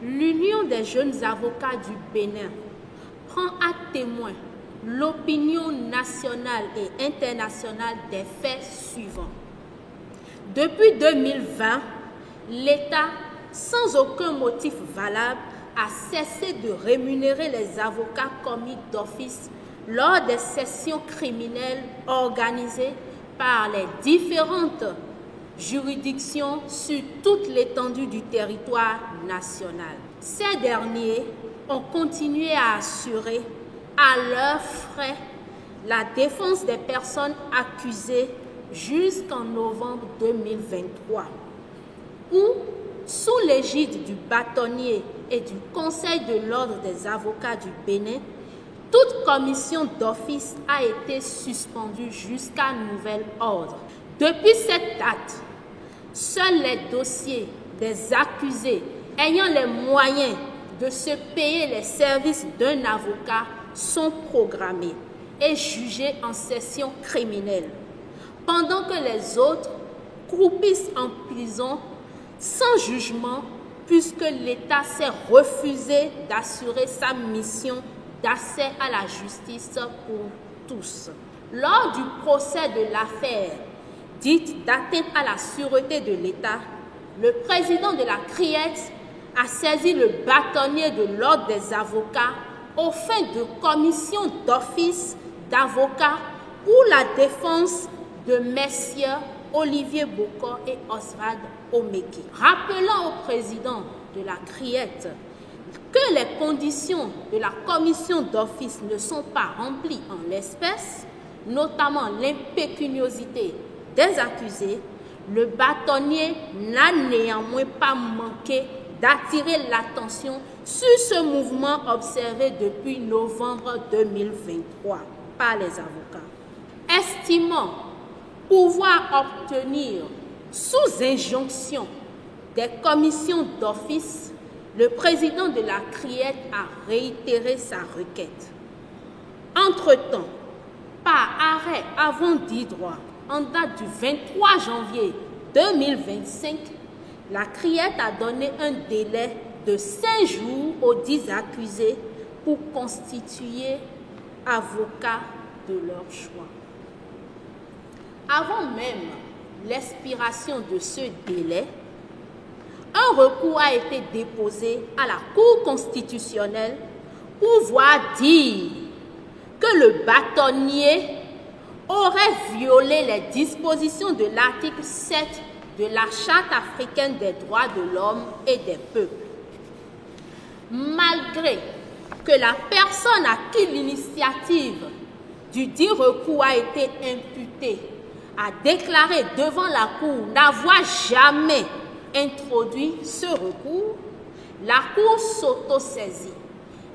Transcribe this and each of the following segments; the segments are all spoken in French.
l'Union des jeunes avocats du Bénin prend à témoin l'opinion nationale et internationale des faits suivants. Depuis 2020, l'État, sans aucun motif valable, a cessé de rémunérer les avocats commis d'office lors des sessions criminelles organisées par les différentes juridictions sur toute l'étendue du territoire national. Ces derniers ont continué à assurer à leurs frais la défense des personnes accusées jusqu'en novembre 2023, où, sous l'égide du bâtonnier et du Conseil de l'ordre des avocats du Bénin, toute commission d'office a été suspendue jusqu'à nouvel ordre. Depuis cette date, seuls les dossiers des accusés ayant les moyens de se payer les services d'un avocat sont programmés et jugés en session criminelle, pendant que les autres croupissent en prison sans jugement, puisque l'État s'est refusé d'assurer sa mission d'accès à la justice pour tous. Lors du procès de l'affaire dite d'atteinte à la sûreté de l'État, le président de la CRIET a saisi le bâtonnier de l'ordre des avocats aux fins de commission d'office d'avocats pour la défense de messieurs Olivier Bokor et Oswald Omeki, rappelant au président de la CRIET que les conditions de la commission d'office ne sont pas remplies en l'espèce, notamment l'impécuniosité des accusés. Le bâtonnier n'a néanmoins pas manqué d'attirer l'attention sur ce mouvement observé depuis novembre 2023 par les avocats. Estimant pouvoir obtenir sous injonction des commissions d'office, le président de la CRIET a réitéré sa requête. Entre-temps, par arrêt avant dit droit, en date du 23 janvier 2025, la CRIET a donné un délai de 5 jours aux 10 accusés pour constituer avocats de leur choix. Avant même l'expiration de ce délai, un recours a été déposé à la Cour constitutionnelle pour voir dire que le bâtonnier aurait violé les dispositions de l'article 7 de la Charte africaine des droits de l'homme et des peuples. Malgré que la personne à qui l'initiative du dit recours a été imputée a déclaré devant la Cour n'avoir jamais introduit ce recours, la Cour s'auto-saisit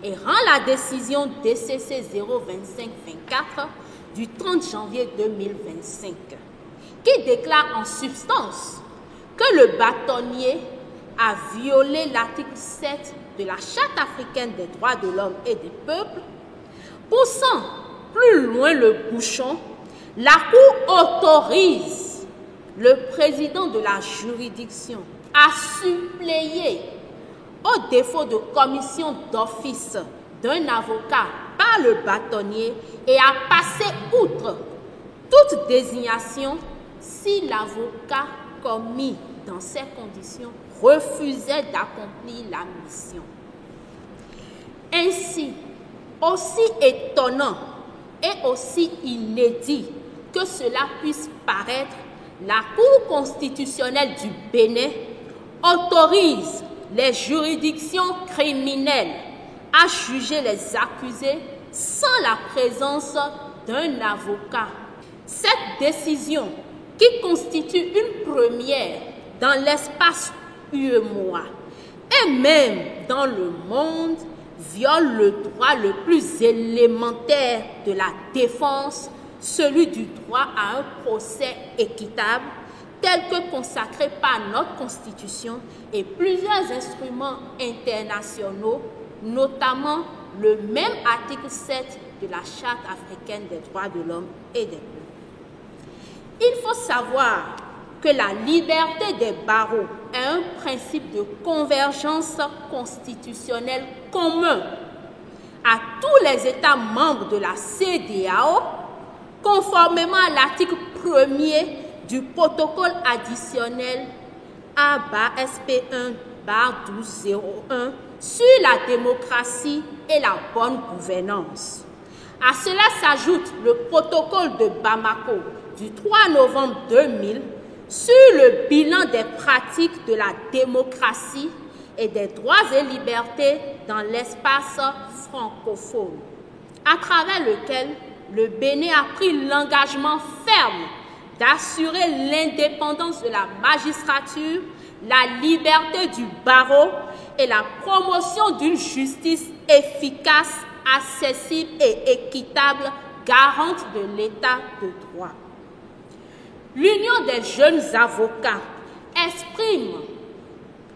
et rend la décision DCC 02524 du 30 janvier 2025, qui déclare en substance que le bâtonnier a violé l'article 7 de la Charte africaine des droits de l'homme et des peuples. Poussant plus loin le bouchon, la Cour autorise le président de la juridiction à suppléer au défaut de commission d'office d'un avocat par le bâtonnier et à passer outre toute désignation si l'avocat commis dans ces conditions refusait d'accomplir la mission. Ainsi, aussi étonnant et aussi inédit que cela puisse paraître, la Cour constitutionnelle du Bénin autorise les juridictions criminelles à juger les accusés sans la présence d'un avocat. Cette décision, qui constitue une première dans l'espace UEMOA et même dans le monde, viole le droit le plus élémentaire de la défense, celui du droit à un procès équitable, tel que consacré par notre Constitution et plusieurs instruments internationaux, notamment le même article 7 de la Charte africaine des droits de l'homme et des peuples. Il faut savoir que la liberté des barreaux est un principe de convergence constitutionnelle commun à tous les États membres de la CEDEAO, conformément à l'article 1er du protocole additionnel A/SP1/1201 sur la démocratie et la bonne gouvernance. À cela s'ajoute le protocole de Bamako du 3 novembre 2000 sur le bilan des pratiques de la démocratie et des droits et libertés dans l'espace francophone, à travers lequel le Bénin a pris l'engagement ferme d'assurer l'indépendance de la magistrature, la liberté du barreau et la promotion d'une justice efficace, accessible et équitable, garante de l'état de droit. L'Union des jeunes avocats exprime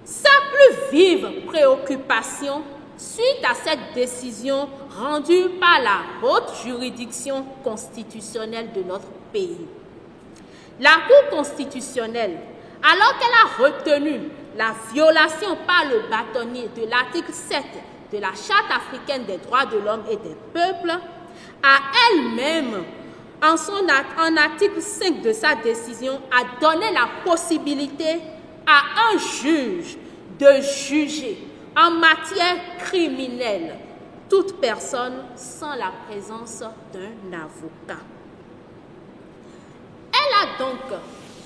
sa plus vive préoccupation suite à cette décision rendue par la haute juridiction constitutionnelle de notre pays. La Cour constitutionnelle, alors qu'elle a retenu la violation par le bâtonnier de l'article 7 de la Charte africaine des droits de l'homme et des peuples, a elle-même, en article 5 de sa décision, a donné la possibilité à un juge de juger en matière criminelle toute personne sans la présence d'un avocat. Elle a donc,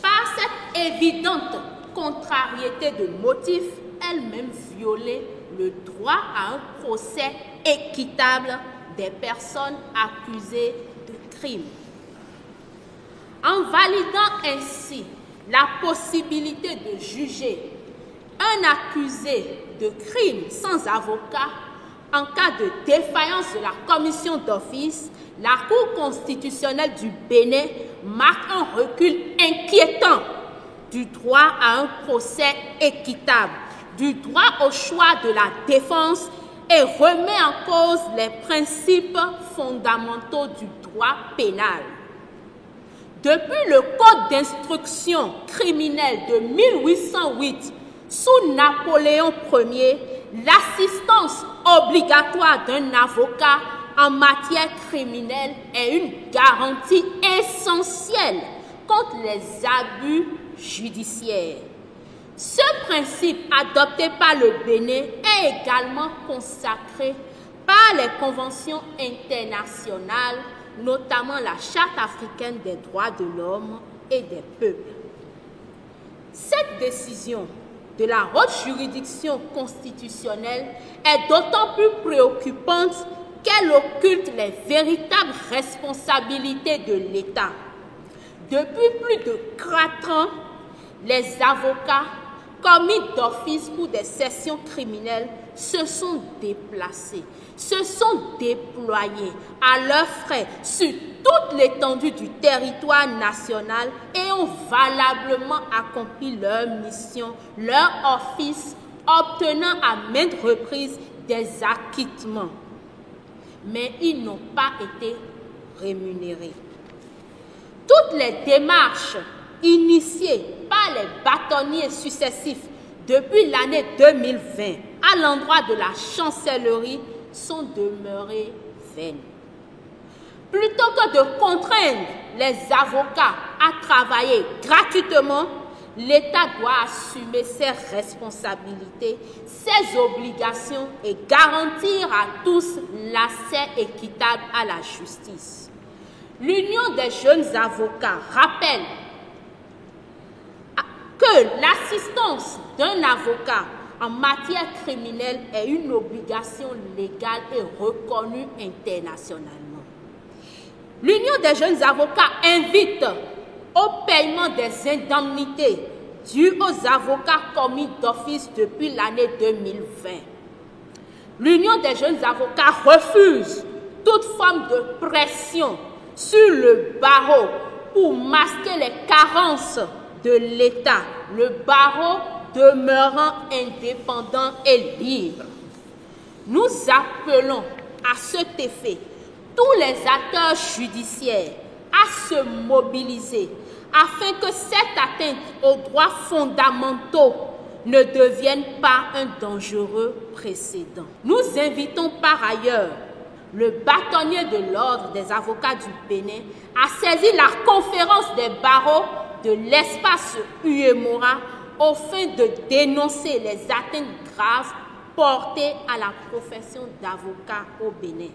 par cette évidente contrariété de motifs, elle-même violé le droit à un procès équitable des personnes accusées de crime. En validant ainsi la possibilité de juger un accusé de crime sans avocat en cas de défaillance de la commission d'office, la Cour constitutionnelle du Bénin marque un recul inquiétant du droit à un procès équitable, du droit au choix de la défense et remet en cause les principes fondamentaux du droit pénal. Depuis le Code d'instruction criminelle de 1808, sous Napoléon Ier, l'assistance obligatoire d'un avocat en matière criminelle est une garantie essentielle contre les abus judiciaires. Ce principe adopté par le Bénin est également consacré par les conventions internationales, notamment la Charte africaine des droits de l'homme et des peuples. Cette décision de la haute juridiction constitutionnelle est d'autant plus préoccupante qu'elle occulte les véritables responsabilités de l'État. Depuis plus de 4 ans, les avocats commis d'office pour des sessions criminelles se sont déplacés, se sont déployés à leurs frais sur toute l'étendue du territoire national et ont valablement accompli leur mission, leur office, obtenant à maintes reprises des acquittements. Mais ils n'ont pas été rémunérés. Toutes les démarches initiées par les bâtonniers successifs depuis l'année 2020 à l'endroit de la chancellerie sont demeurées vaines. Plutôt que de contraindre les avocats à travailler gratuitement, l'État doit assumer ses responsabilités, ses obligations et garantir à tous l'accès équitable à la justice. L'Union des jeunes avocats rappelle que l'assistance d'un avocat en matière criminelle est une obligation légale et reconnue internationalement. L'Union des jeunes avocats invite au paiement des indemnités dues aux avocats commis d'office depuis l'année 2020. L'Union des jeunes avocats refuse toute forme de pression sur le barreau pour masquer les carences de l'État, le barreau demeurant indépendant et libre. Nous appelons à cet effet tous les acteurs judiciaires à se mobiliser afin que cette atteinte aux droits fondamentaux ne devienne pas un dangereux précédent. Nous invitons par ailleurs le bâtonnier de l'Ordre des avocats du Bénin a saisi la conférence des barreaux de l'espace UEMORA au fin de dénoncer les atteintes graves portées à la profession d'avocat au Bénin.